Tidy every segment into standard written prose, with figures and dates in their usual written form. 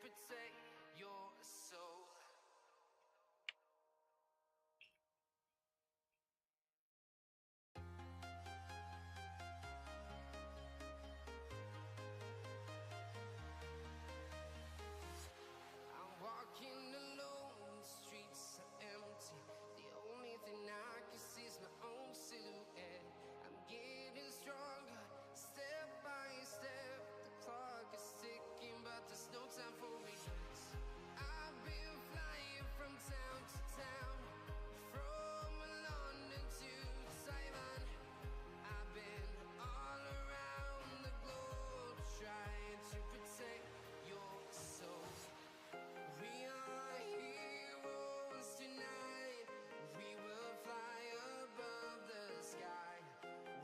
protect your soul. I'm walking alone, the streets are empty. The only thing I can see is my own silhouette. I'm getting stronger, step by step. The clock is ticking, but there's no time for regrets. I've been flying from town to town, from London to Taiwan. I've been all around the globe, trying to protect your soul. We are heroes tonight. We will fly above the sky.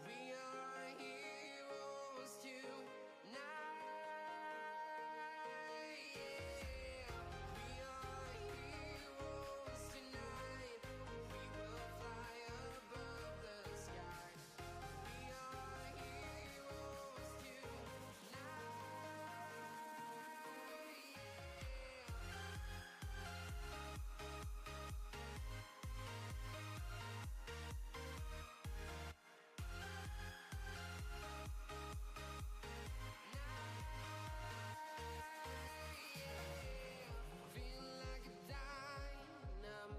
We are heroes tonight. Yeah. We are heroes tonight. We will fly above the sky. We are heroes tonight. Yeah. Feeling like a dynamite,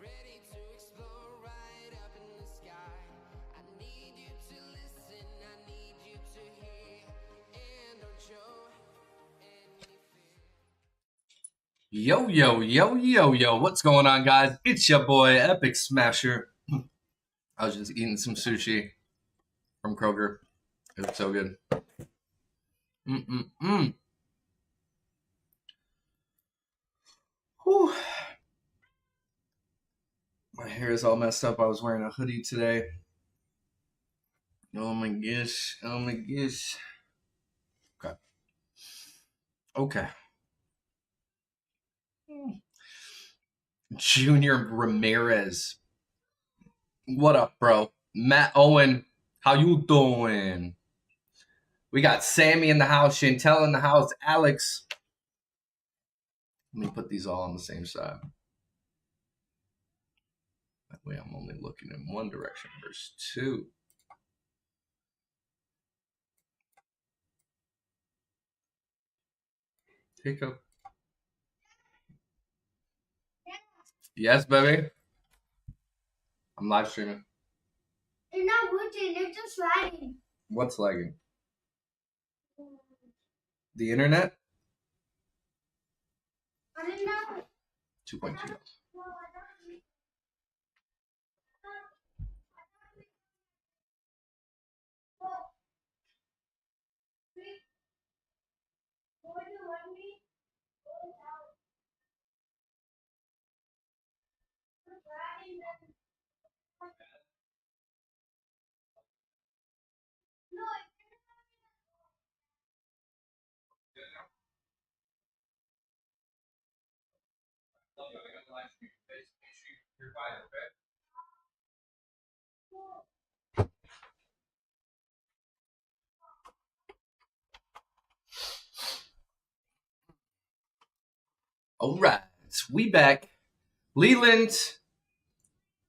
ready to explode right up in the sky. I need you to listen, I need you to hear, and don't show any fear. Yo, yo, yo, yo, yo. What's going on, guys? It's your boy, Epic Smasher. I was just eating some sushi from Kroger. It was so good. Whew. My hair is all messed up. I was wearing a hoodie today. Oh my gosh. Oh my gosh. Okay. Junior Ramirez. What up, bro? Matt Owen, how you doing? We got Sammy in the house, Chantel in the house, Alex. Let me put these all on the same side. That way I'm only looking in one direction versus two. Hiccup. Yes, baby. I'm live streaming. It's not working, it's just lagging. What's lagging? The internet? I didn't know. 2.2. All right, we back. Leland,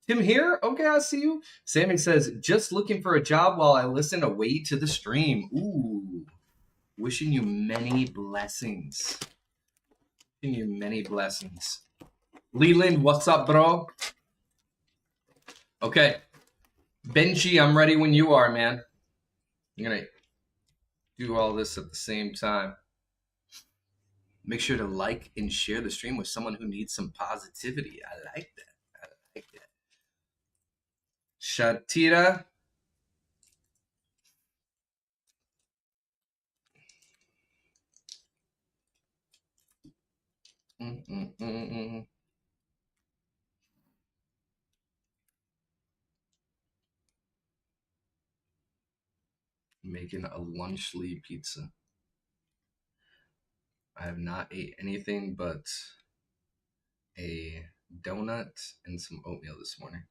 Tim here? Okay, I see you. Sammy says, just looking for a job while I listen away to the stream. Ooh, wishing you many blessings. Wishing you many blessings. Leland, what's up, bro? Okay, Benji, I'm ready when you are, man. I'm gonna do all this at the same time. Make sure to like and share the stream with someone who needs some positivity. I like that. I like that. Shatira. Making a lunchly pizza. I have not ate anything but a donut and some oatmeal this morning.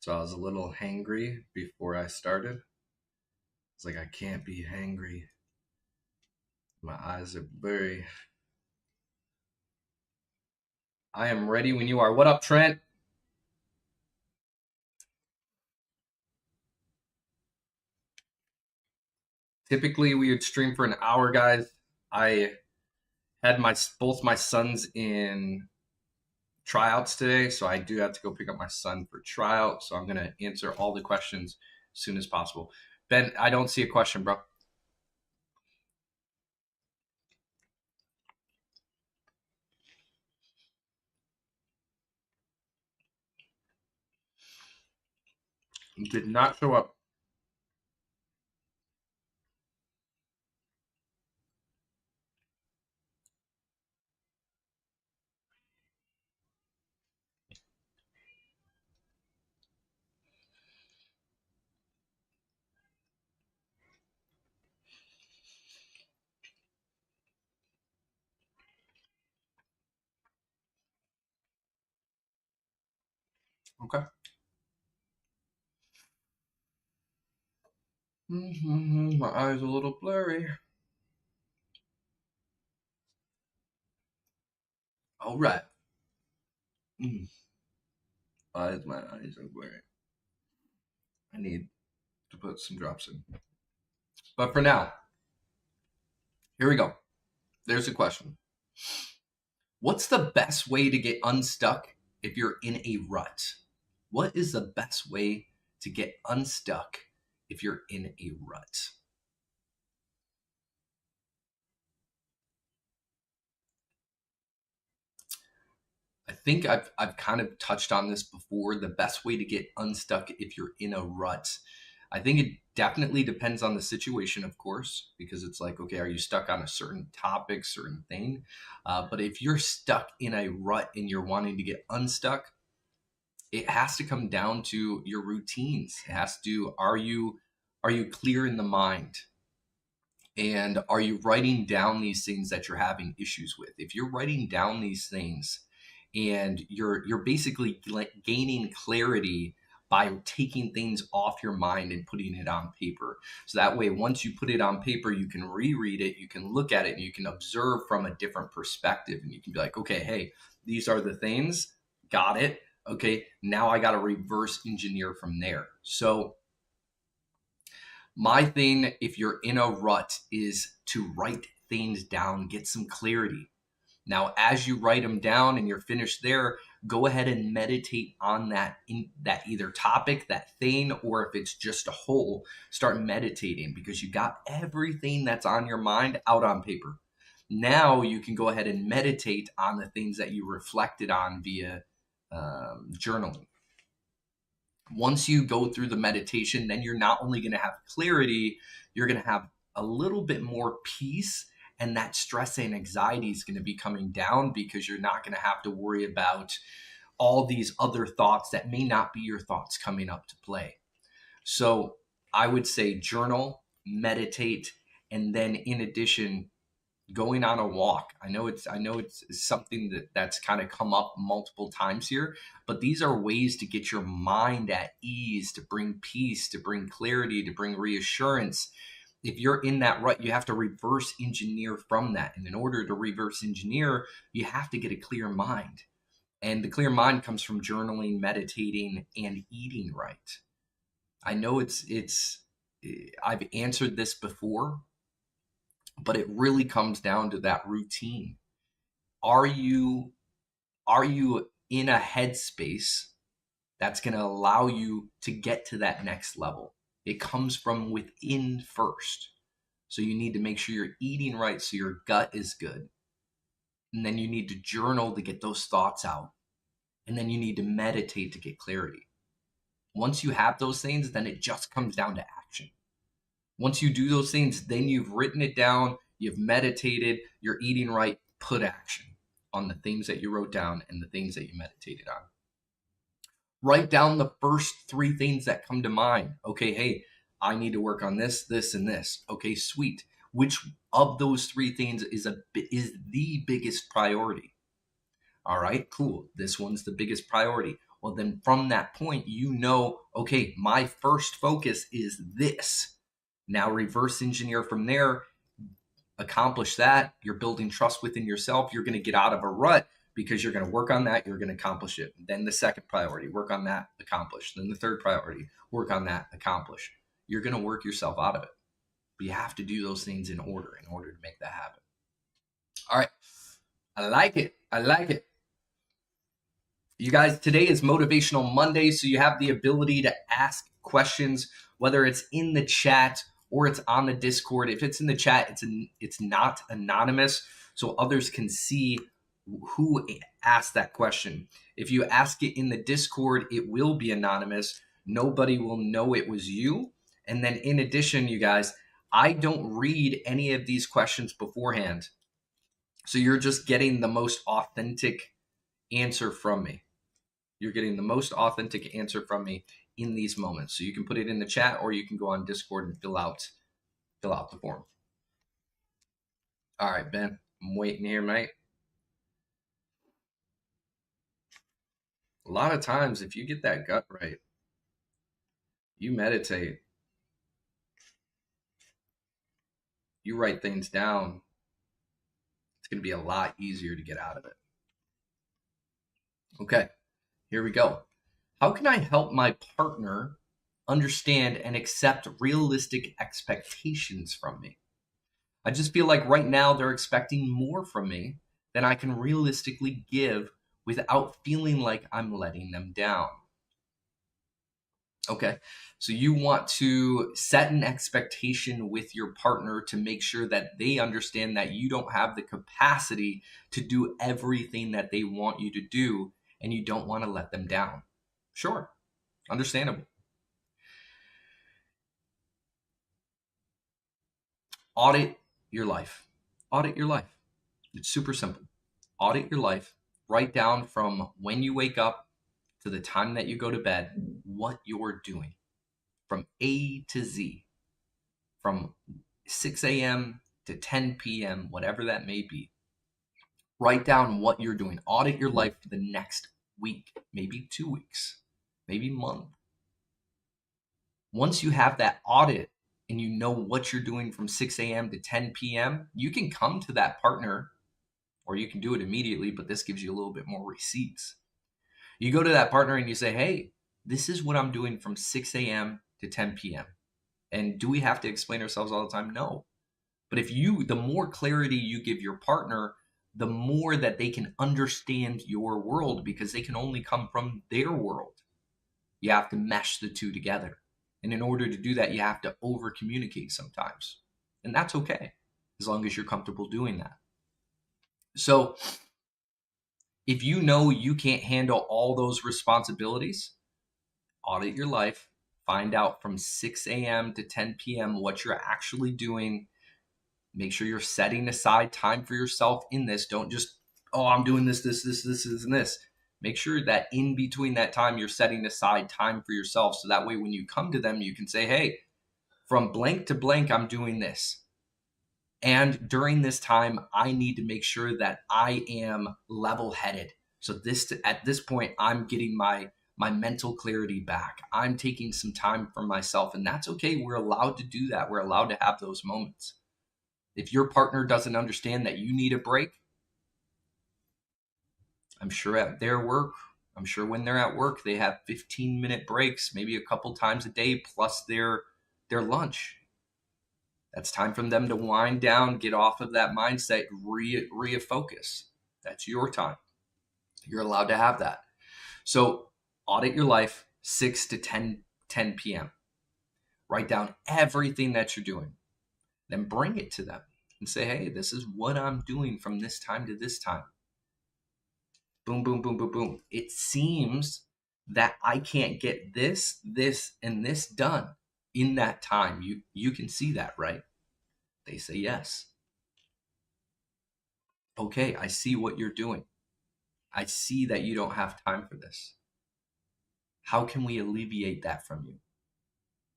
So I was a little hangry before I started. It's like, I can't be hangry My eyes are blurry. I am ready when you are. What up, Trent? Typically, we would stream for an hour, guys. I had both my sons in tryouts today, so I do have to go pick up my son for tryout. So I'm gonna answer all the questions as soon as possible. Ben, I don't see a question, bro. Did not show up. Okay. My eyes are a little blurry. All right. My eyes are blurry. I need to put some drops in. But for now, here we go. There's a question. What's the best way to get unstuck if you're in a rut? What is the best way to get unstuck if you're in a rut? I think I've kind of touched on this before. The best way to get unstuck if you're in a rut. I think it definitely depends on the situation, of course, because it's like, okay, are you stuck on a certain topic, certain thing? But if you're stuck in a rut and you're wanting to get unstuck, it has to come down to your routines. It has to, are you clear in the mind? And are you writing down these things that you're having issues with? If you're writing down these things and you're basically gaining clarity by taking things off your mind and putting it on paper. So that way, once you put it on paper, you can reread it, you can look at it, and you can observe from a different perspective. And you can be like, okay, hey, these are the things. Got it. Okay, now I got to reverse engineer from there. So my thing, if you're in a rut, is to write things down, get some clarity. Now, as you write them down and you're finished there, go ahead and meditate on that either topic, that thing, or if it's just a whole, start meditating because you got everything that's on your mind out on paper. Now you can go ahead and meditate on the things that you reflected on via journaling. Once you go through the meditation, then you're not only going to have clarity, you're going to have a little bit more peace, and that stress and anxiety is going to be coming down because you're not going to have to worry about all these other thoughts that may not be your thoughts coming up to play. So I would say journal, meditate, and then in addition, going on a walk. I know it's something that's kind of come up multiple times here, but these are ways to get your mind at ease, to bring peace, to bring clarity, to bring reassurance. If you're in that rut, you have to reverse engineer from that. And in order to reverse engineer, you have to get a clear mind. And the clear mind comes from journaling, meditating, and eating right. I know I've answered this before, but it really comes down to that routine. Are you in a headspace that's going to allow you to get to that next level? It comes from within first. So you need to make sure you're eating right so your gut is good. And then you need to journal to get those thoughts out. And then you need to meditate to get clarity. Once you have those things, then it just comes down to action. Once you do those things, then you've written it down, you've meditated, you're eating right, put action on the things that you wrote down and the things that you meditated on. Write down the first 3 things that come to mind. Okay, hey, I need to work on this, this, and this. Okay, sweet. Which of those 3 things is the biggest priority? All right, cool. This one's the biggest priority. Well, then from that point, okay, my first focus is this. Now reverse engineer from there. accomplish that, you're building trust within yourself. You're going to get out of a rut because you're going to work on that. You're going to accomplish it. Then the second priority, work on that, accomplish. Then the third priority, work on that, accomplish. You're going to work yourself out of it. But you have to do those things in order to make that happen. All right. I like it. I like it. You guys, today is Motivational Monday, so you have the ability to ask questions, whether it's in the chat or it's on the Discord. If it's in the chat, it's not anonymous, so others can see who asked that question. If you ask it in the Discord, it will be anonymous. Nobody will know it was you. And then in addition, you guys, I don't read any of these questions beforehand. So you're just getting the most authentic answer from me. You're getting the most authentic answer from me in these moments. So you can put it in the chat or you can go on Discord and fill out the form. All right, Ben, I'm waiting here, mate. A lot of times, if you get that gut right, you meditate, you write things down, it's going to be a lot easier to get out of it. Okay, here we go. How can I help my partner understand and accept realistic expectations from me? I just feel like right now they're expecting more from me than I can realistically give without feeling like I'm letting them down. Okay, so you want to set an expectation with your partner to make sure that they understand that you don't have the capacity to do everything that they want you to do, and you don't want to let them down. Sure, understandable. Audit your life. Audit your life. It's super simple. Audit your life. Write down from when you wake up to the time that you go to bed what you're doing from A to Z, from 6 a.m. to 10 p.m., whatever that may be. Write down what you're doing. Audit your life for the next week, maybe 2 weeks, maybe a month. Once you have that audit and you know what you're doing from 6 a.m. to 10 p.m., you can come to that partner, or you can do it immediately, but this gives you a little bit more receipts. You go to that partner and you say, hey, this is what I'm doing from 6 a.m. to 10 p.m. And do we have to explain ourselves all the time? No. But the more clarity you give your partner, the more that they can understand your world, because they can only come from their world. You have to mesh the two together. And in order to do that, you have to over communicate sometimes. And that's okay, as long as you're comfortable doing that. So if you know you can't handle all those responsibilities, audit your life, find out from 6 a.m. to 10 p.m. what you're actually doing. Make sure you're setting aside time for yourself in this. Don't just, I'm doing this, and this. Make sure that in between that time, you're setting aside time for yourself. So that way, when you come to them, you can say, hey, from blank to blank, I'm doing this. And during this time, I need to make sure that I am level-headed. So at this point, I'm getting my mental clarity back. I'm taking some time for myself, and that's okay. We're allowed to do that. We're allowed to have those moments. If your partner doesn't understand that you need a break, I'm sure at their work, I'm sure when they're at work, they have 15-minute breaks, maybe a couple times a day, plus their lunch. That's time for them to wind down, get off of that mindset, refocus. That's your time. You're allowed to have that. So audit your life 6 to 10 p.m. Write down everything that you're doing. Then bring it to them and say, hey, this is what I'm doing from this time to this time. Boom, boom, boom, boom, boom. It seems that I can't get this, and this done in that time. You can see that, right? They say yes. Okay, I see what you're doing. I see that you don't have time for this. How can we alleviate that from you?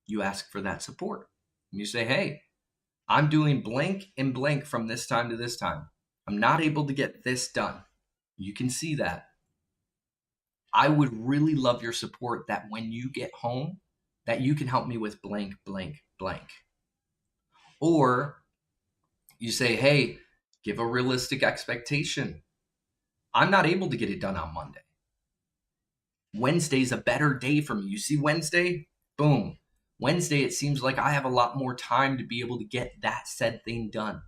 You ask for that support. And you say, hey, I'm doing blank and blank from this time to this time. I'm not able to get this done. You can see that. I would really love your support that when you get home, that you can help me with blank, blank, blank. Or You say, hey, give a realistic expectation. I'm not able to get it done on Monday. Wednesday's a better day for me. You see Wednesday? Boom. Wednesday, it seems like I have a lot more time to be able to get that said thing done.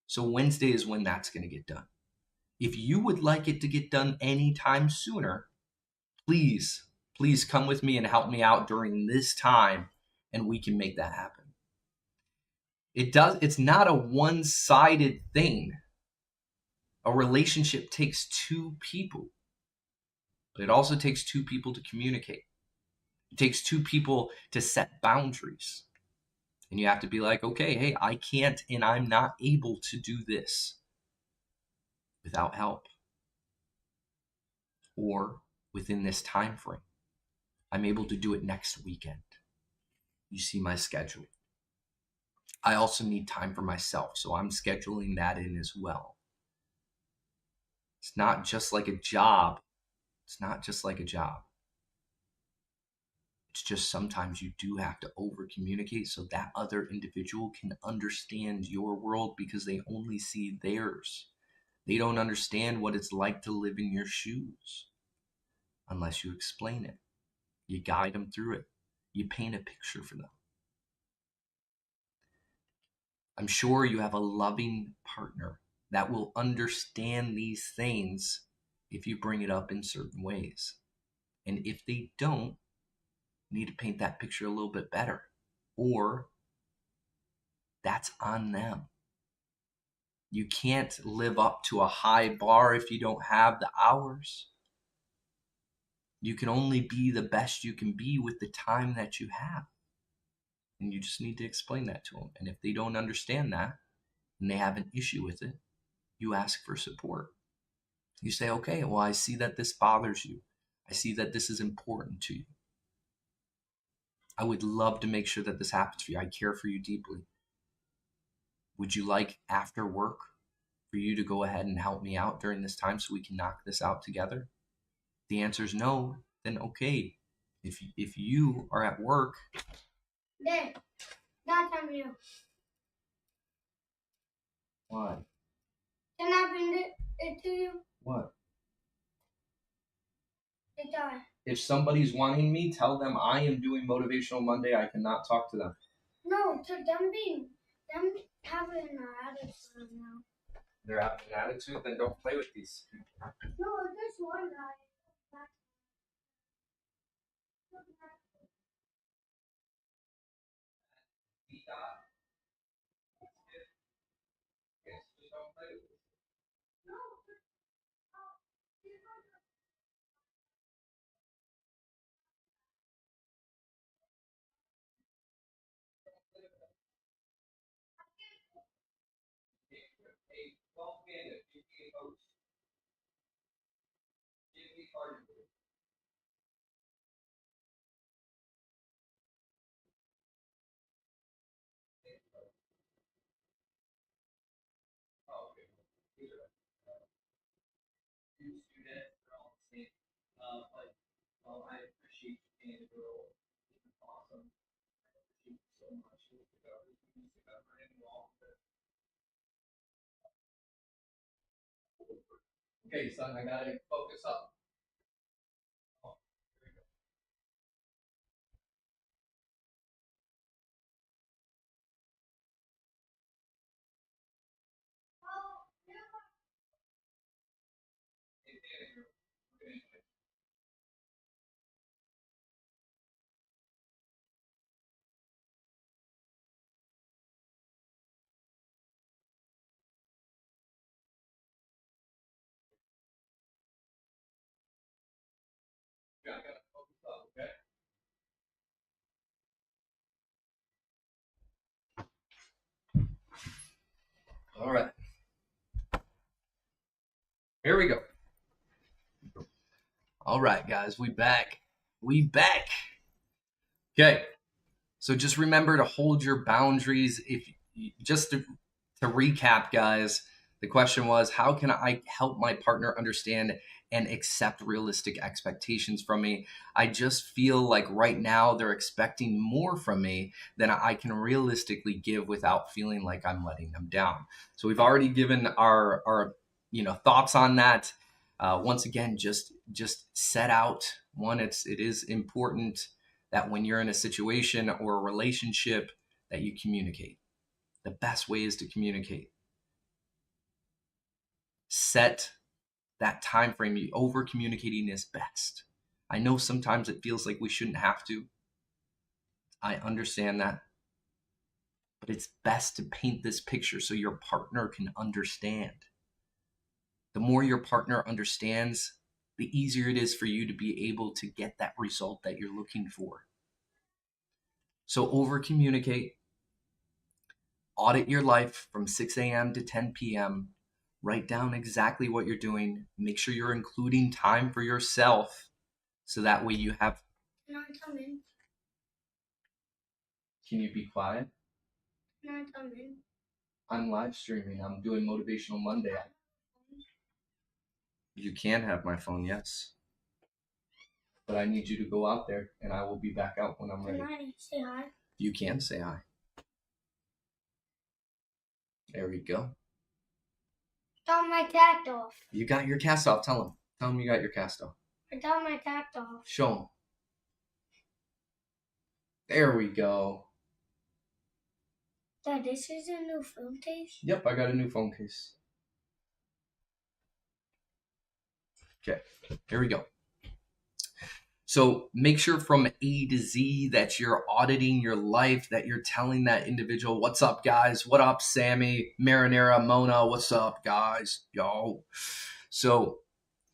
So Wednesday is when that's going to get done. If you would like it to get done anytime sooner, please come with me and help me out during this time, and we can make that happen. It's not a one-sided thing. A relationship takes two people, but it also takes two people to communicate. It takes two people to set boundaries. And you have to be like, okay, hey, I can't and I'm not able to do this without help or within this time frame. I'm able to do it next weekend. You see my schedule. I also need time for myself, so I'm scheduling that in as well. It's not just like a job. It's not just like a job. It's just sometimes you do have to over communicate so that other individual can understand your world because they only see theirs. They don't understand what it's like to live in your shoes unless you explain it. You guide them through it. You paint a picture for them. I'm sure you have a loving partner that will understand these things if you bring it up in certain ways. And if they don't, you need to paint that picture a little bit better. Or that's on them. You can't live up to a high bar if you don't have the hours. You can only be the best you can be with the time that you have. And you just need to explain that to them. And if they don't understand that and they have an issue with it, you ask for support. You say, okay, well, I see that this bothers you. I see that this is important to you. I would love to make sure that this happens for you. I care for you deeply. Would you like after work for you to go ahead and help me out during this time so we can knock this out together? If the answer is no, then okay. If you are at work. There. That time you. What? Can I bring it to you? What? The toy. If somebody's wanting me, tell them I am doing Motivational Monday. I cannot talk to them. No, to them having an attitude now. They're having an attitude, then don't play with these. No, this one guy. I appreciate you being a girl. It's awesome. I appreciate you so much. Okay, son, I gotta focus up. Oh, here we go. Yeah, I gotta focus up, okay? All right. Here we go. All right, guys, we back. We back. Okay. So just remember to hold your boundaries. If just to recap, guys, The question was, how can I help my partner understand and accept realistic expectations from me? I just feel like right now they're expecting more from me than I can realistically give without feeling like I'm letting them down. So we've already given our thoughts on that. Once again, just set out one. It is important that when you're in a situation or a relationship that you communicate. The best way is to communicate. Set that time frame. Over communicating is best. I know sometimes it feels like we shouldn't have to. I understand that. But it's best to paint this picture so your partner can understand. The more your partner understands, the easier it is for you to be able to get that result that you're looking for. So over communicate. Audit your life from 6 a.m. to 10 p.m. Write down exactly what you're doing. Make sure you're including time for yourself so that way you have. Not coming. Can you be quiet? Not coming. I'm live streaming. I'm doing Motivational Monday. You can have my phone, yes. But I need you to go out there and I will be back out when I'm ready. Can I say hi? You can say hi. There we go. Got my cast off. You got your cast off. Tell him. Tell him you got your cast off. I got my cast off. Show him. There we go. Dad, this is a new phone case? Yep, I got a new phone case. Okay, here we go. So make sure from A to Z that you're auditing your life, that you're telling that individual, what's up, guys? What up, Sammy, Marinara, Mona? What's up, guys? Yo. So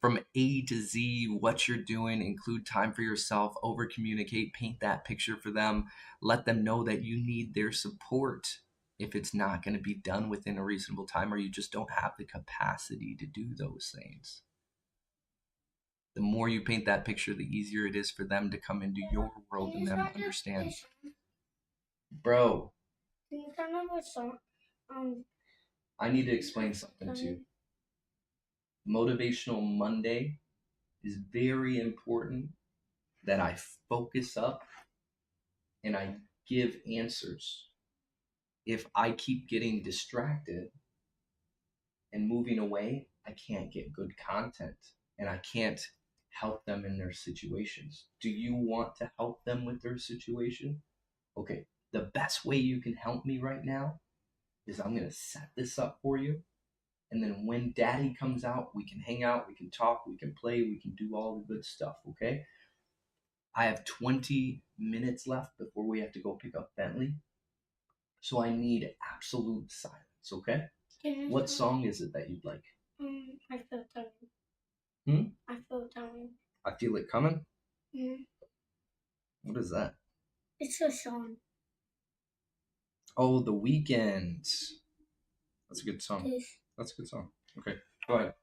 from A to Z, what you're doing, include time for yourself, over communicate, paint that picture for them, let them know that you need their support if it's not going to be done within a reasonable time or you just don't have the capacity to do those things. The more you paint that picture, the easier it is for them to come into your world and them understand. Bro. Can you turn on a song? I need to explain something to you. Motivational Monday is very important that I focus up and I give answers. If I keep getting distracted and moving away, I can't get good content and I can't help them in their situations. Do you want to help them with their situation? Okay, the best way you can help me right now is I'm going to set this up for you. And then when daddy comes out, we can hang out, we can talk, we can play, we can do all the good stuff, okay? I have 20 minutes left before we have to go pick up Bentley. So I need absolute silence, okay? What song is it that you'd like? I feel tired. I feel tired. I feel it coming? Mm. What is that? It's a song. Oh, The Weeknd. That's a good song. This. That's a good song. Okay, go ahead.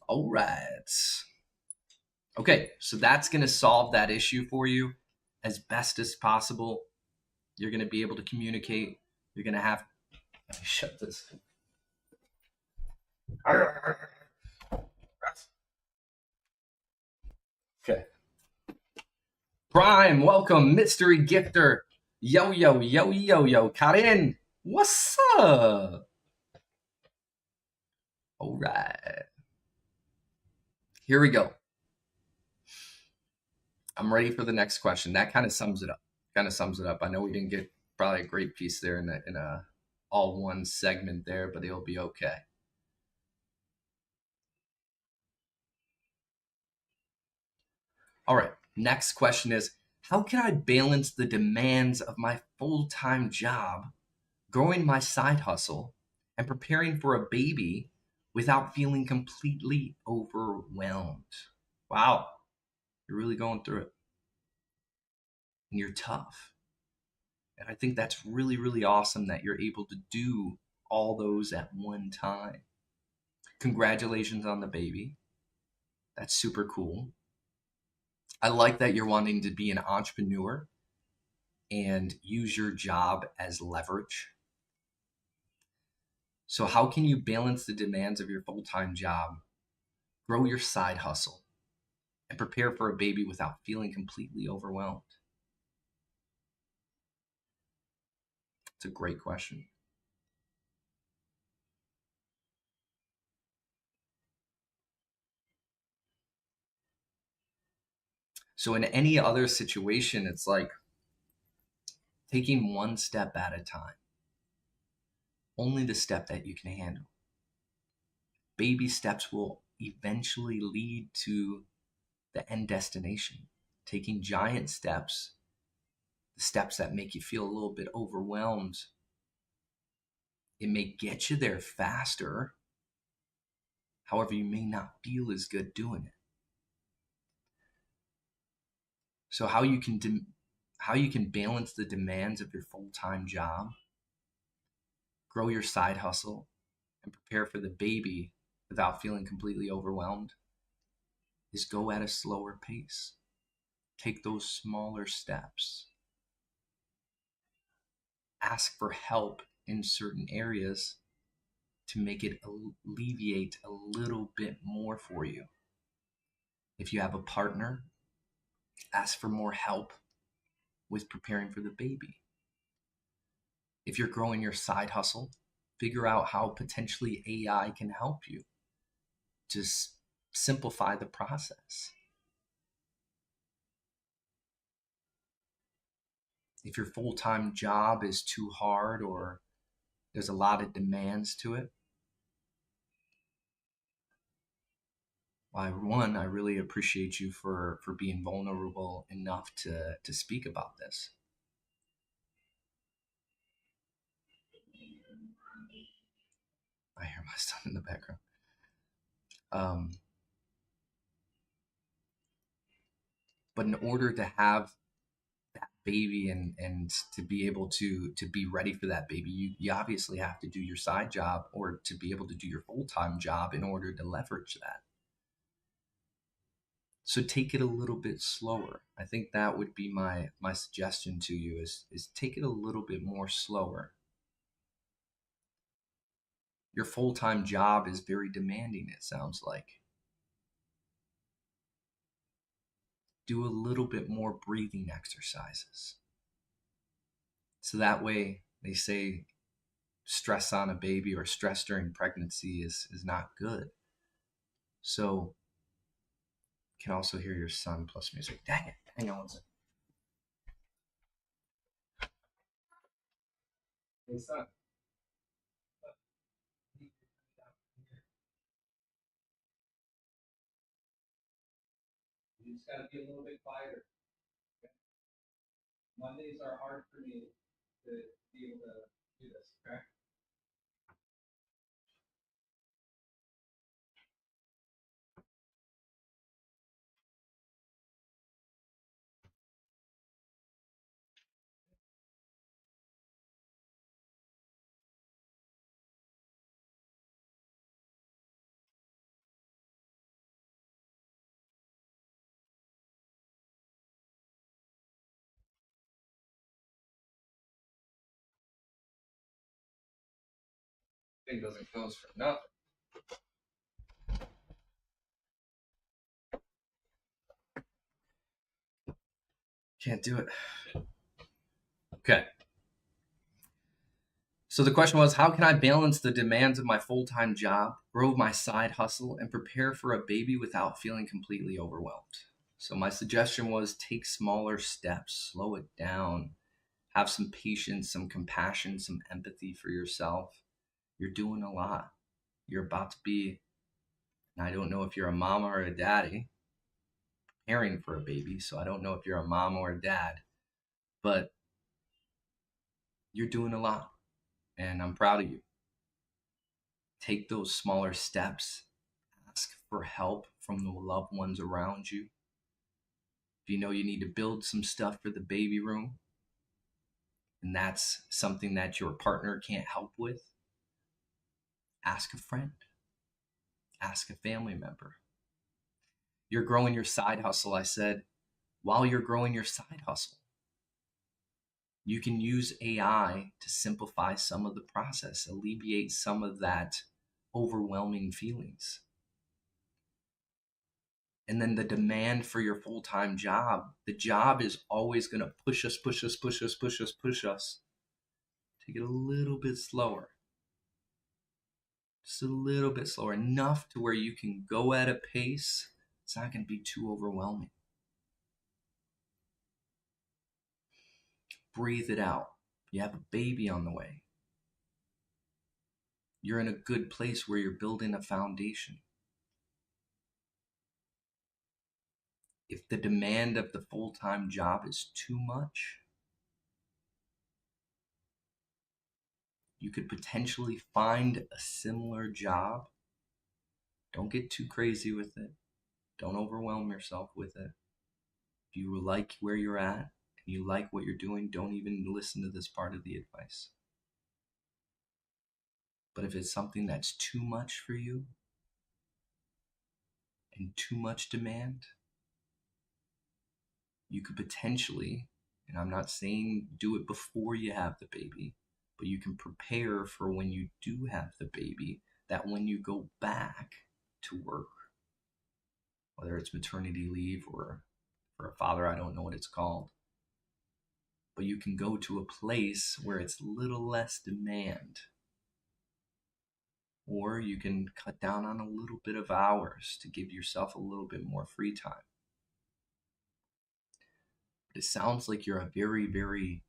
All right. Okay, so that's going to solve that issue for you as best as possible. You're going to be able to communicate. You're going to have... Let me shut this. Okay. Prime, welcome, mystery gifter. Yo, yo, yo, yo, yo. Karin, what's up? All right. Here we go. I'm ready for the next question. That kind of sums it up. I know we didn't get probably a great piece there in a all one segment there, but it'll be okay. All right. Next question is, how can I balance the demands of my full-time job, growing my side hustle, and preparing for a baby without feeling completely overwhelmed? Wow. You're really going through it. And you're tough. And I think that's really, really awesome that you're able to do all those at one time. Congratulations on the baby. That's super cool. I like that you're wanting to be an entrepreneur and use your job as leverage. So how can you balance the demands of your full-time job, grow your side hustle, and prepare for a baby without feeling completely overwhelmed? It's a great question. So in any other situation, it's like taking one step at a time, only the step that you can handle. Baby steps will eventually lead to the end destination. Taking giant steps, the steps that make you feel a little bit overwhelmed, it may get you there faster. However, you may not feel as good doing it. So how you can balance the demands of your full-time job, grow your side hustle, and prepare for the baby without feeling completely overwhelmed is go at a slower pace. Take those smaller steps. Ask for help in certain areas to make it alleviate a little bit more for you. If you have a partner, ask for more help with preparing for the baby. If you're growing your side hustle, figure out how potentially AI can help you to simplify the process. If your full-time job is too hard or there's a lot of demands to it, one, I really appreciate you for being vulnerable enough to speak about this. I hear my son in the background. But in order to have that baby and to be able to be ready for that baby, you obviously have to do your side job or to be able to do your full-time job in order to leverage that. So take it a little bit slower. I think that would be my suggestion to you is take it a little bit more slower. Your full-time job is very demanding, it sounds like. Do a little bit more breathing exercises. So that way, they say stress on a baby or stress during pregnancy is not good. So you can also hear your son plus music. Dang it. Hang on one second. Hey, son. You just got to be a little bit quieter. Okay? Mondays are hard for me to be able to do this, okay? Thing doesn't close for nothing. Can't do it. Okay. So the question was, how can I balance the demands of my full-time job, grow my side hustle, and prepare for a baby without feeling completely overwhelmed? So my suggestion was take smaller steps, slow it down, have some patience, some compassion, some empathy for yourself. You're doing a lot. You're about to be, and I don't know if you're a mama or a daddy, preparing for a baby. So I don't know if you're a mom or a dad, but you're doing a lot. And I'm proud of you. Take those smaller steps. Ask for help from the loved ones around you. If you know you need to build some stuff for the baby room, and that's something that your partner can't help with, ask a friend, ask a family member. You're growing your side hustle, I said, while you're growing your side hustle, You can use AI to simplify some of the process, alleviate some of that overwhelming feelings. And then the demand for your full-time job, the job is always going to push us. Take it a little bit slower. Just a little bit slower, enough to where you can go at a pace. It's not going to be too overwhelming. Breathe it out. You have a baby on the way. You're in a good place where you're building a foundation. If the demand of the full-time job is too much, you could potentially find a similar job. Don't get too crazy with it. Don't overwhelm yourself with it. If you like where you're at and you like what you're doing, don't even listen to this part of the advice. But if it's something that's too much for you and too much demand, you could potentially, and I'm not saying do it before you have the baby, but you can prepare for when you do have the baby, that when you go back to work, whether it's maternity leave or for a father, I don't know what it's called, but you can go to a place where it's a little less demand. Or you can cut down on a little bit of hours to give yourself a little bit more free time. But it sounds like you're a very, very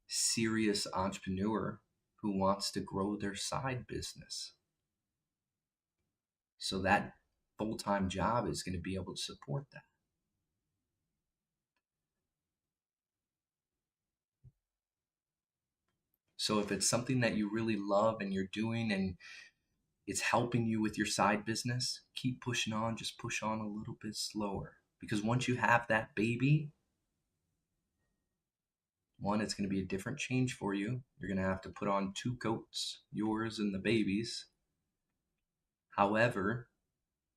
serious entrepreneur who wants to grow their side business. So that full-time job is going to be able to support that. So if it's something that you really love and you're doing and it's helping you with your side business, keep pushing on, just push on a little bit slower. Because once you have that baby, one, it's going to be a different change for you. You're going to have to put on 2 coats, yours and the baby's. However,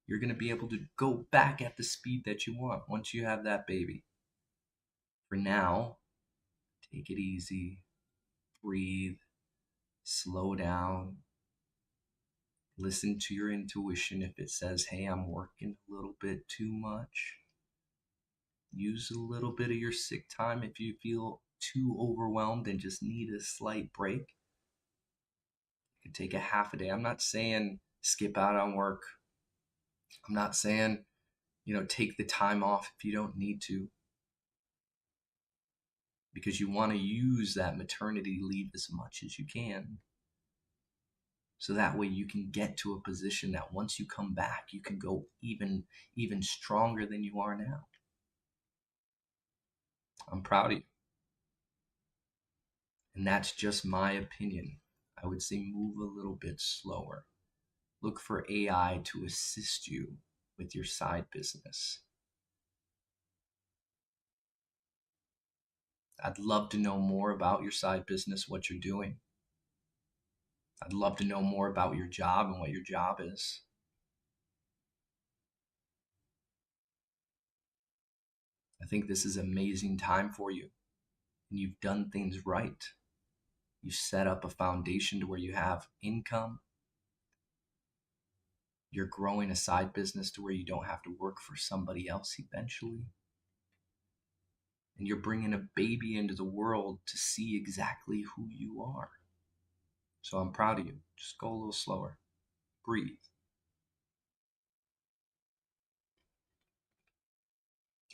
you're going to be able to go back at the speed that you want once you have that baby. For now, take it easy, breathe, slow down, listen to your intuition. If it says, hey, I'm working a little bit too much, use a little bit of your sick time if you feel too overwhelmed and just need a slight break. You can take a half a day. I'm not saying skip out on work. I'm not saying, take the time off if you don't need to, because you want to use that maternity leave as much as you can. So that way you can get to a position that once you come back, you can go even stronger than you are now. I'm proud of you. And that's just my opinion. I would say move a little bit slower. Look for AI to assist you with your side business. I'd love to know more about your side business, what you're doing. I'd love to know more about your job and what your job is. I think this is an amazing time for you. And you've done things right. You set up a foundation to where you have income. You're growing a side business to where you don't have to work for somebody else eventually. And you're bringing a baby into the world to see exactly who you are. So I'm proud of you. Just go a little slower. Breathe.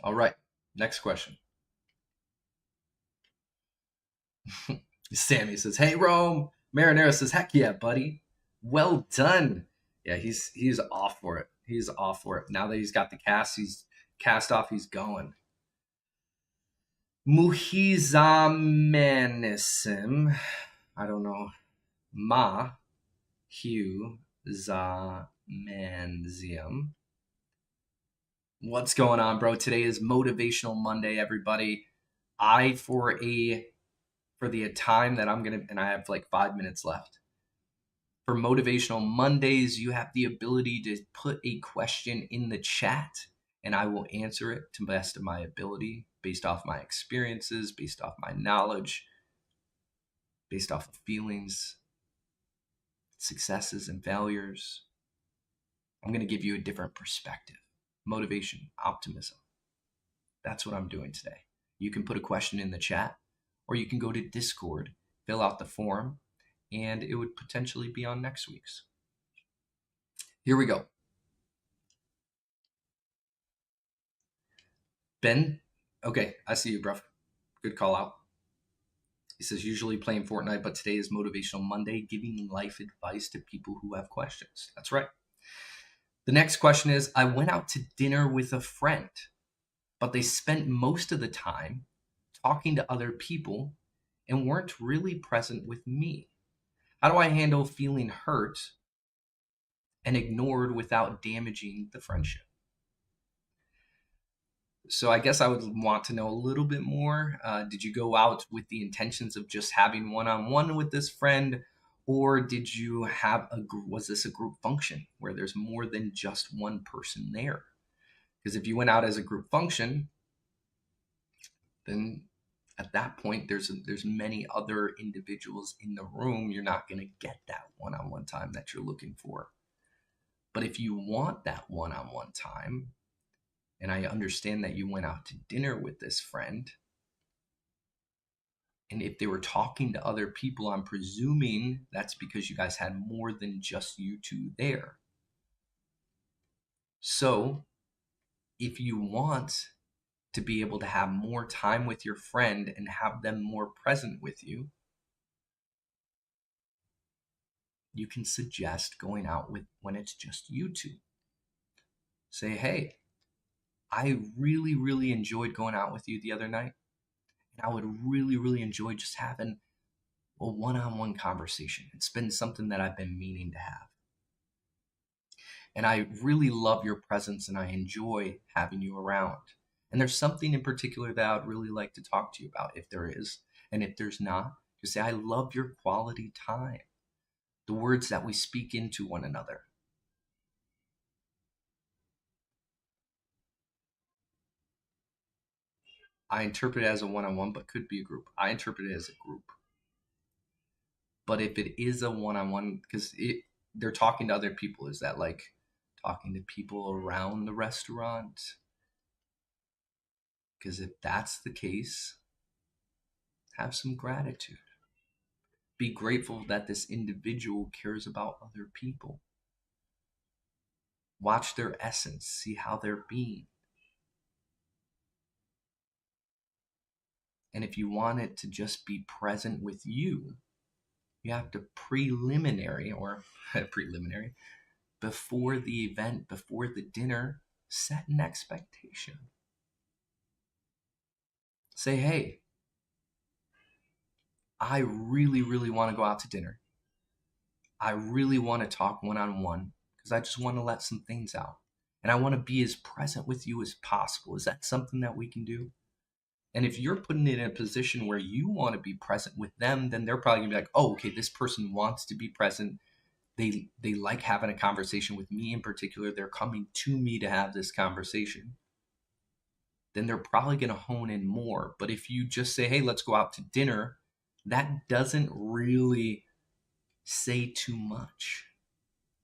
All right, next question. Sammy says, hey, Rome. Marinero says, heck yeah, buddy. Well done. Yeah, he's off for it. He's off for it. Now that he's got the cast off, he's going. Muhizamenism. I don't know. Manzium. What's going on, bro? Today is Motivational Monday, everybody. For the time that I'm gonna, and I have like 5 minutes left. For Motivational Mondays, you have the ability to put a question in the chat, and I will answer it to the best of my ability, based off my experiences, based off my knowledge, based off of feelings, successes and failures. I'm going to give you a different perspective, motivation, optimism. That's what I'm doing today. You can put a question in the chat, or you can go to Discord, fill out the form, and it would potentially be on next week's. Here we go. Ben, okay, I see you, bruv. Good call out. He says, usually playing Fortnite, but today is Motivational Monday, giving life advice to people who have questions. That's right. The next question is, I went out to dinner with a friend, but they spent most of the time talking to other people and weren't really present with me. How do I handle feeling hurt and ignored without damaging the friendship? So I guess I would want to know a little bit more. Did you go out with the intentions of just having one-on-one with this friend, or did you have was this a group function where there's more than just one person there? Because if you went out as a group function, then at that point there's many other individuals in the room. You're not going to get that one-on-one time that you're looking for. But if you want that one-on-one time, and I understand that you went out to dinner with this friend, and if they were talking to other people, I'm presuming that's because you guys had more than just you two there. So if you want to be able to have more time with your friend and have them more present with you, you can suggest going out with when it's just you two. Say, hey, I really, really enjoyed going out with you the other night. And I would really, really enjoy just having a one-on-one conversation. It's been something that I've been meaning to have. And I really love your presence and I enjoy having you around. And there's something in particular that I'd really like to talk to you about, if there is. And if there's not, just say, I love your quality time. The words that we speak into one another. I interpret it as a one-on-one, but could be a group. I interpret it as a group. But if it is a one-on-one, because they're talking to other people, is that like talking to people around the restaurant? Because if that's the case, have some gratitude. Be grateful that this individual cares about other people. Watch their essence, see how they're being. And if you want it to just be present with you, you have to preliminary, before the event, before the dinner, set an expectation. Say, hey, I really, really want to go out to dinner. I really want to talk one-on-one because I just want to let some things out. And I want to be as present with you as possible. Is that something that we can do? And if you're putting it in a position where you want to be present with them, then they're probably going to be like, oh, okay, this person wants to be present. They like having a conversation with me in particular. They're coming to me to have this conversation. Then they're probably going to hone in more. But if you just say, hey, let's go out to dinner, that doesn't really say too much.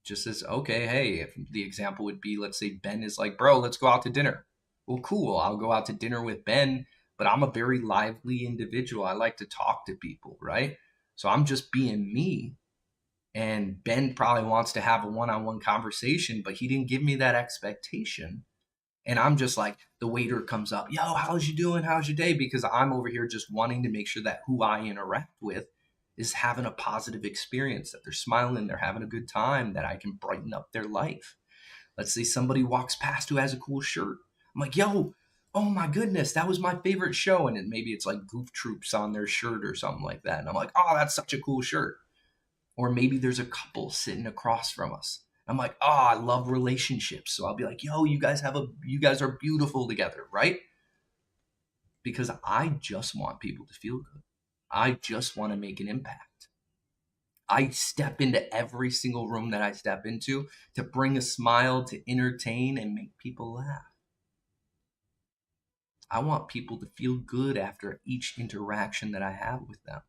Just says, okay, hey, if the example would be, let's say Ben is like, bro, let's go out to dinner. Well, cool. I'll go out to dinner with Ben, but I'm a very lively individual. I like to talk to people, right? So I'm just being me. And Ben probably wants to have a one-on-one conversation, but he didn't give me that expectation. And I'm just like, the waiter comes up, yo, how's you doing? How's your day? Because I'm over here just wanting to make sure that who I interact with is having a positive experience, that they're smiling, they're having a good time, that I can brighten up their life. Let's say somebody walks past who has a cool shirt. I'm like, yo, oh my goodness, that was my favorite show. And then maybe it's like Goof Troops on their shirt or something like that. And I'm like, oh, that's such a cool shirt. Or maybe there's a couple sitting across from us. I'm like, oh, I love relationships. So I'll be like, yo, you guys are beautiful together, right? Because I just want people to feel good. I just want to make an impact. I step into every single room that I step into to bring a smile, to entertain, and make people laugh. I want people to feel good after each interaction that I have with them.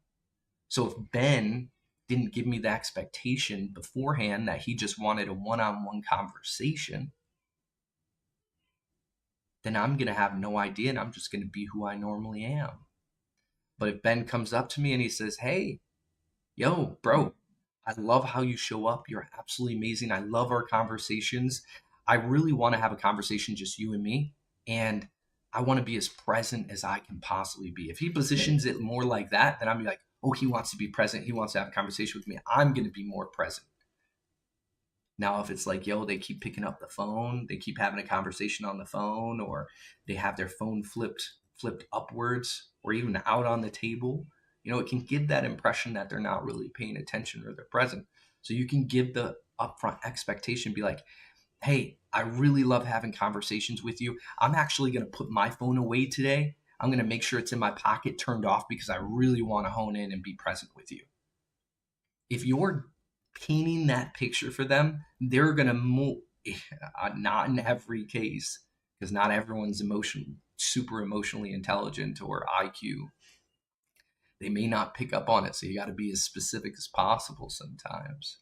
So if Ben didn't give me the expectation beforehand that he just wanted a one-on-one conversation, then I'm going to have no idea and I'm just going to be who I normally am. But if Ben comes up to me and he says, hey, yo, bro, I love how you show up. You're absolutely amazing. I love our conversations. I really want to have a conversation, just you and me. And I want to be as present as I can possibly be. If he positions it more like that, then I'm like, oh, he wants to be present. He wants to have a conversation with me. I'm going to be more present. Now, if it's like, yo, they keep picking up the phone, they keep having a conversation on the phone, or they have their phone flipped upwards or even out on the table, it can give that impression that they're not really paying attention or they're present. So you can give the upfront expectation, be like, hey, I really love having conversations with you. I'm actually going to put my phone away today. I'm going to make sure it's in my pocket turned off because I really want to hone in and be present with you. If you're painting that picture for them, they're going to move. Not in every case, because not everyone's super emotionally intelligent or IQ. They may not pick up on it. So you got to be as specific as possible sometimes.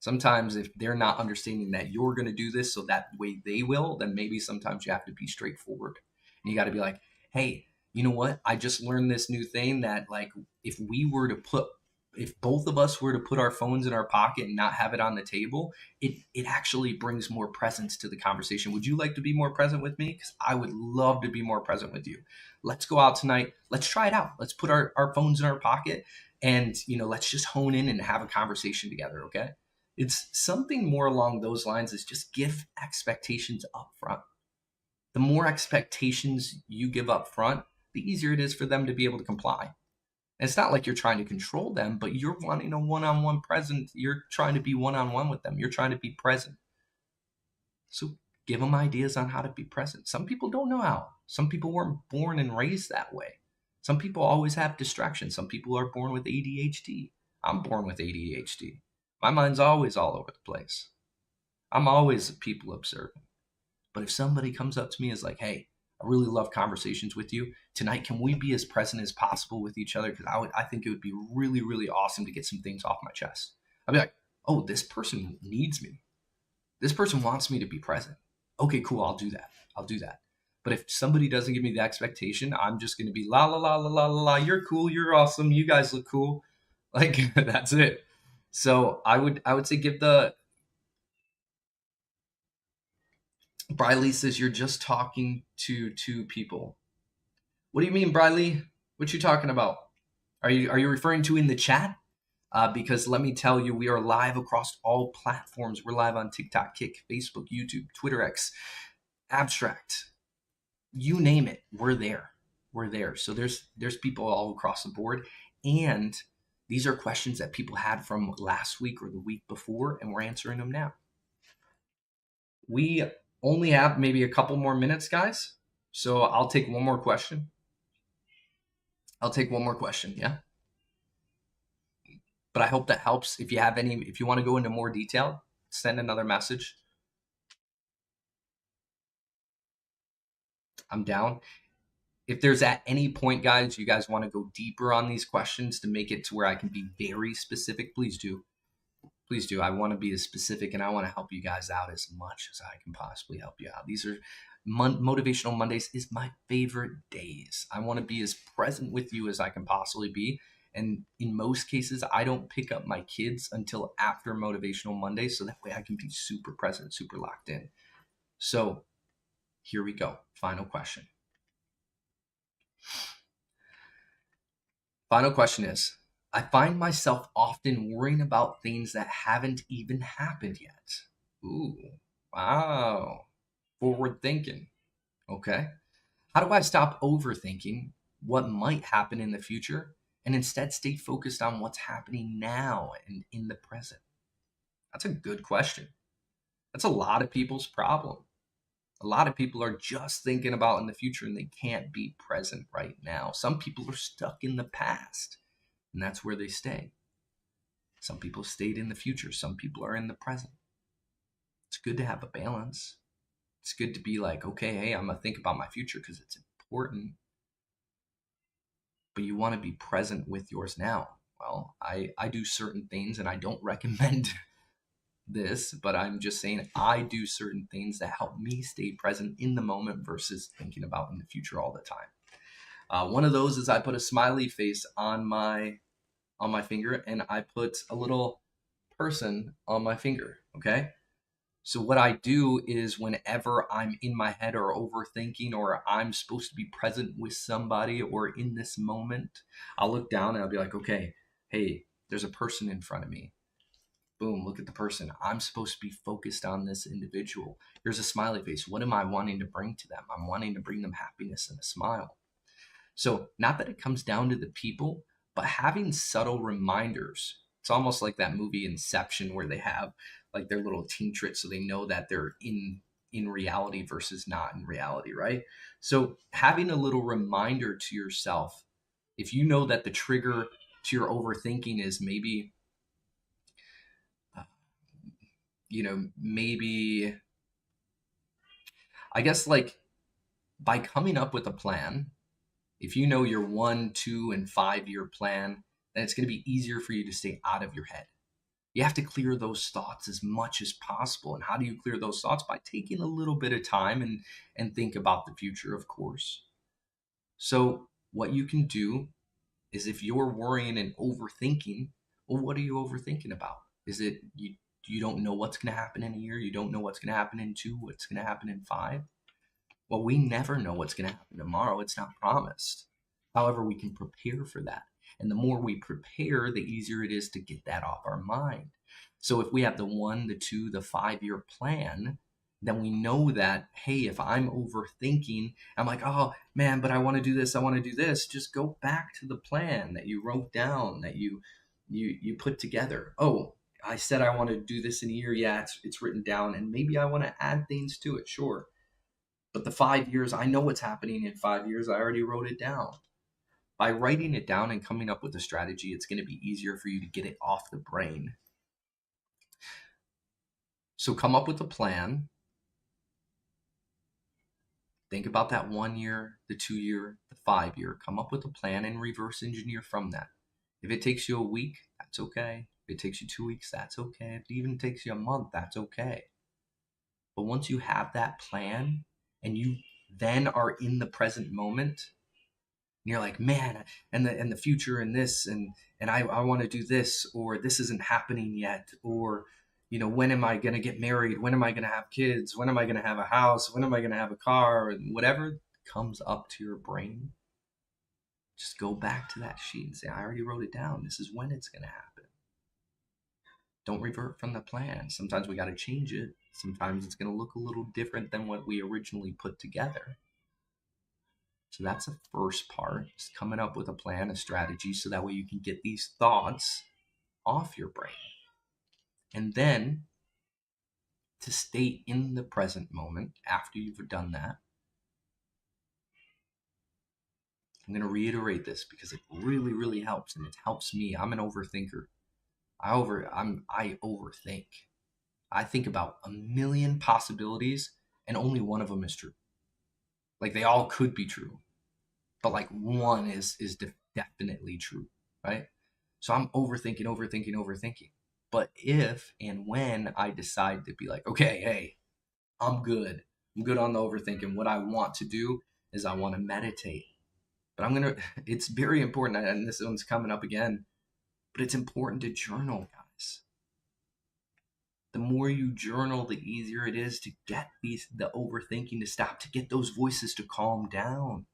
Sometimes if they're not understanding that you're going to do this so that way they will, then maybe sometimes you have to be straightforward. And you got to be like, hey, you know what? I just learned this new thing that like if both of us were to put our phones in our pocket and not have it on the table, it actually brings more presence to the conversation. Would you like to be more present with me? Because I would love to be more present with you. Let's go out tonight. Let's try it out. Let's put our phones in our pocket and, let's just hone in and have a conversation together, okay? It's something more along those lines is just give expectations up front. The more expectations you give up front, the easier it is for them to be able to comply. And it's not like you're trying to control them, but you're wanting a one-on-one present. You're trying to be one-on-one with them. You're trying to be present. So give them ideas on how to be present. Some people don't know how. Some people weren't born and raised that way. Some people always have distractions. Some people are born with ADHD. I'm born with ADHD. My mind's always all over the place. I'm always people observing. But if somebody comes up to me and is like, hey, I really love conversations with you. Tonight, can we be as present as possible with each other? Because I think it would be really, really awesome to get some things off my chest. I'd be like, oh, this person needs me. This person wants me to be present. Okay, cool. I'll do that. But if somebody doesn't give me the expectation, I'm just going to be la, la, la, la, la, la, la. You're cool. You're awesome. You guys look cool. Like, that's it. So I would say give the Briley says you're just talking to two people. What do you mean, Briley? What you talking about? Are you referring to in the chat? Because let me tell you, we are live across all platforms. We're live on TikTok, Kick, Facebook, YouTube, Twitter X, Abstract. You name it, we're there. We're there. So there's people all across the board. And these are questions that people had from last week or the week before, and we're answering them now. We only have maybe a couple more minutes, guys. So I'll take one more question. Yeah. But I hope that helps. If you want to go into more detail, send another message. I'm down. If there's at any point, guys, you guys want to go deeper on these questions to make it to where I can be very specific, please do. Please do. I want to be as specific and I want to help you guys out as much as I can possibly help you out. These are Motivational Mondays is my favorite days. I want to be as present with you as I can possibly be. And in most cases, I don't pick up my kids until after Motivational Monday. So that way I can be super present, super locked in. So here we go. Final question. Final question is, I find myself often worrying about things that haven't even happened yet. Ooh, wow. Forward thinking. Okay. How do I stop overthinking what might happen in the future and instead stay focused on what's happening now and in the present? That's a good question. That's a lot of people's problem. A lot of people are just thinking about in the future and they can't be present right now. Some people are stuck in the past and that's where they stay. Some people stayed in the future. Some people are in the present. It's good to have a balance. It's good to be like, okay, hey, I'm going to think about my future because it's important, but you want to be present with yours now. Well, I do certain things, and I don't recommend this, but I'm just saying I do certain things that help me stay present in the moment versus thinking about in the future all the time. One of those is I put a smiley face on my finger, and I put a little person on my finger. Okay. So what I do is whenever I'm in my head or overthinking, or I'm supposed to be present with somebody or in this moment, I'll look down and I'll be like, okay, hey, there's a person in front of me. Boom, look at the person. I'm supposed to be focused on this individual. Here's a smiley face. What am I wanting to bring to them? I'm wanting to bring them happiness and a smile. So not that it comes down to the people, but having subtle reminders. It's almost like that movie Inception, where they have like their little teen tricks so they know that they're in reality versus not in reality, right? So having a little reminder to yourself, if you know that the trigger to your overthinking is maybe uh, maybe, I guess, like, by coming up with a plan, if you know your 1, 2, and 5 year plan, then it's going to be easier for you to stay out of your head. You have to clear those thoughts as much as possible. And how do you clear those thoughts? By taking a little bit of time and think about the future, of course. So what you can do is, if you're worrying and overthinking, well, what are you overthinking about? Is it you don't know what's going to happen in a year? You don't know what's going to happen in 2, what's going to happen in 5? Well, we never know what's going to happen tomorrow. It's not promised. However, we can prepare for that. And the more we prepare, the easier it is to get that off our mind. So if we have the 1, the 2, the 5 year plan, then we know that, hey, if I'm overthinking, I'm like, oh man, but I want to do this, I want to do this. Just go back to the plan that you wrote down, that you put together. Oh, I said I want to do this in a year. Yeah, it's written down, and maybe I want to add things to it. Sure. But the 5 years, I know what's happening in 5 years. I already wrote it down. By writing it down and coming up with a strategy, it's going to be easier for you to get it off the brain. So come up with a plan. Think about that 1 year, the 2 year, the 5 year. Come up with a plan and reverse engineer from that. If it takes you a week, that's okay. If it takes you 2 weeks, that's okay. If it even takes you a month, that's okay. But once you have that plan and you then are in the present moment, and you're like, man, and the future and this, and I want to do this, or this isn't happening yet, or when am I going to get married? When am I going to have kids? When am I going to have a house? When am I going to have a car? And whatever comes up to your brain, just go back to that sheet and say, I already wrote it down. This is when it's going to happen. Don't revert from the plan. Sometimes we got to change it. Sometimes it's going to look a little different than what we originally put together. So that's the first part, is coming up with a plan, a strategy, so that way you can get these thoughts off your brain. And then, to stay in the present moment after you've done that, I'm going to reiterate this because it really, really helps, and it helps me. I'm an overthinker. I overthink. I think about a million possibilities, and only one of them is true. Like, they all could be true, but like one is definitely true, right? So I'm overthinking. But if and when I decide to be like, okay, hey, I'm good on the overthinking. What I want to do is I want to meditate. But it's very important, and this one's coming up again, but it's important to journal, guys. The more you journal, the easier it is to get the overthinking to stop, to get those voices to calm down.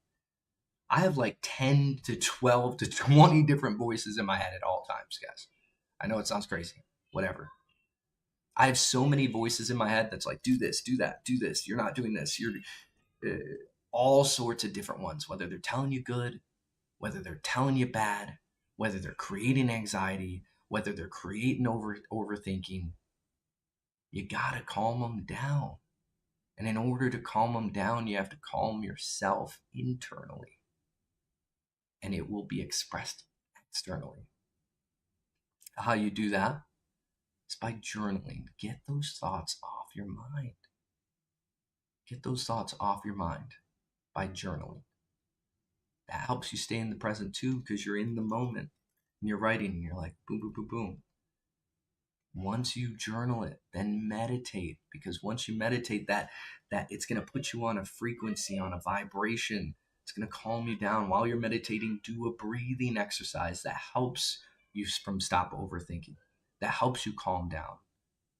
I have like 10 to 12 to 20 different voices in my head at all times, guys. I know it sounds crazy. Whatever. I have so many voices in my head that's like, do this, do that, do this. You're not doing this. You're all sorts of different ones, whether they're telling you good, whether they're telling you bad, whether they're creating anxiety, whether they're creating overthinking. You got to calm them down. And in order to calm them down, you have to calm yourself internally. And it will be expressed externally. How you do that is by journaling. Get those thoughts off your mind. Get those thoughts off your mind by journaling. That helps you stay in the present too, because you're in the moment and you're writing and you're like, boom, boom, boom, boom. Once you journal it, then meditate, because once you meditate, that it's going to put you on a frequency, on a vibration. It's going to calm you down. While you're meditating, do a breathing exercise that helps you from stop overthinking, that helps you calm down,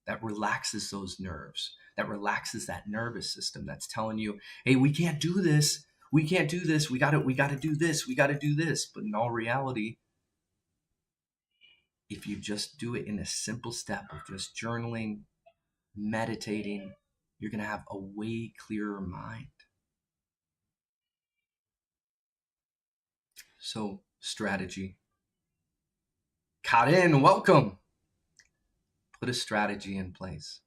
that relaxes those nerves, that relaxes that nervous system that's telling you, hey, we can't do this. We can't do this. We got to do this. We got to do this. But in all reality, if you just do it in a simple step of just journaling, meditating, you're going to have a way clearer mind. So, strategy. Karen, welcome. Put a strategy in place.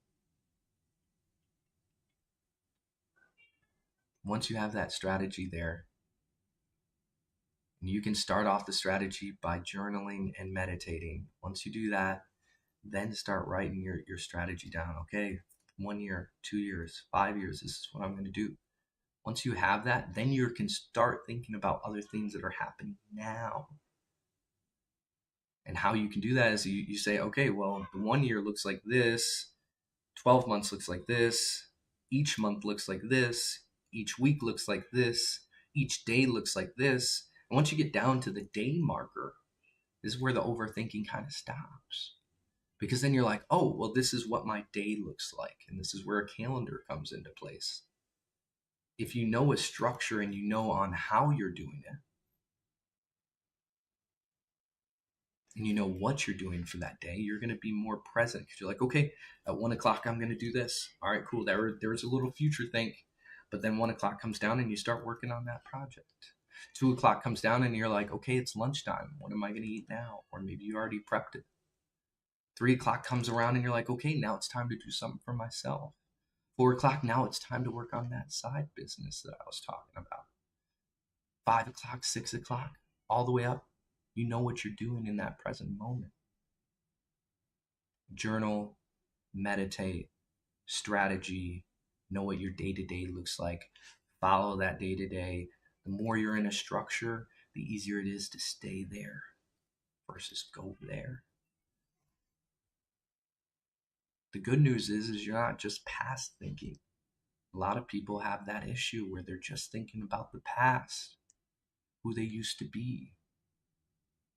Once you have that strategy there, you can start off the strategy by journaling and meditating. Once you do that, then start writing your strategy down. Okay, 1 year, 2 years, 5 years, this is what I'm going to do. Once you have that, then you can start thinking about other things that are happening now. And how you can do that is you say, okay, well, the 1 year looks like this, 12 months looks like this, each month looks like this, each week looks like this, each day looks like this. And once you get down to the day marker, this is where the overthinking kind of stops. Because then you're like, oh, well, this is what my day looks like. And this is where a calendar comes into place. If you know a structure and you know on how you're doing it, and you know what you're doing for that day, you're going to be more present, because you're like, okay, at 1 o'clock, I'm going to do this. All right, cool. There's a little future think, but then 1 o'clock comes down and you start working on that project. 2 o'clock comes down and you're like, okay, it's lunchtime. What am I going to eat now? Or maybe you already prepped it. 3 o'clock comes around and you're like, okay, now it's time to do something for myself. 4 o'clock, now it's time to work on that side business that I was talking about. 5 o'clock, 6 o'clock, all the way up. You know what you're doing in that present moment. Journal, meditate, strategy, know what your day-to-day looks like. Follow that day-to-day. The more you're in a structure, the easier it is to stay there versus go there. The good news is you're not just past thinking. A lot of people have that issue where they're just thinking about the past, who they used to be,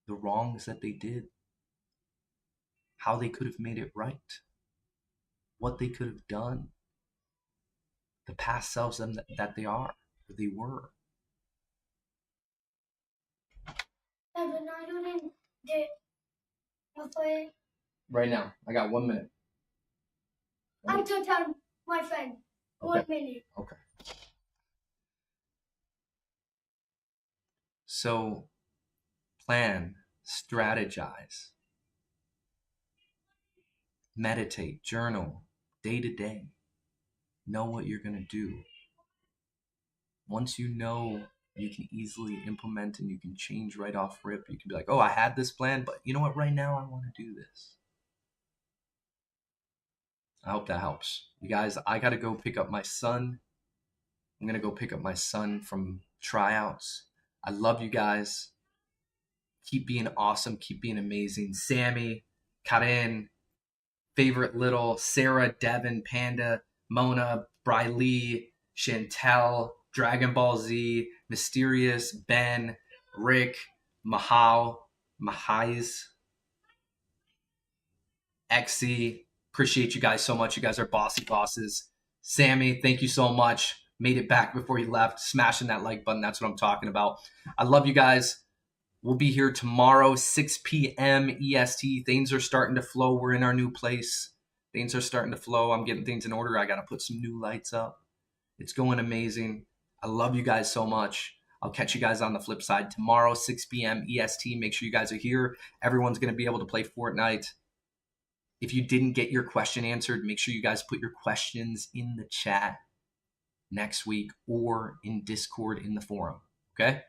the wrongs that they did, how they could have made it right, what they could have done, the past selves that they are, or they were. Right now, I got 1 minute. I'm to tell my friend. Okay. 1 minute. Okay. So, plan, strategize, meditate, journal, day to day. Know what you're going to do. Once you know, you can easily implement and you can change right off rip. You can be like, oh, I had this plan, but you know what? Right now, I want to do this. I hope that helps. You guys, I got to go pick up my son. I'm going to go pick up my son from tryouts. I love you guys. Keep being awesome. Keep being amazing. Sammy, Karen, favorite little, Sarah, Devin, Panda, Mona, Briley, Chantel, Dragon Ball Z, Mysterious, Ben, Rick, Mahal, Mahais, Exy. Appreciate you guys so much. You guys are bossy bosses. Sammy, thank you so much. Made it back before you left. Smashing that like button. That's what I'm talking about. I love you guys. We'll be here tomorrow, 6 p.m. EST. Things are starting to flow. We're in our new place. Things are starting to flow. I'm getting things in order. I got to put some new lights up. It's going amazing. I love you guys so much. I'll catch you guys on the flip side tomorrow, 6 p.m. EST. Make sure you guys are here. Everyone's going to be able to play Fortnite. If you didn't get your question answered, make sure you guys put your questions in the chat next week or in Discord in the forum. Okay?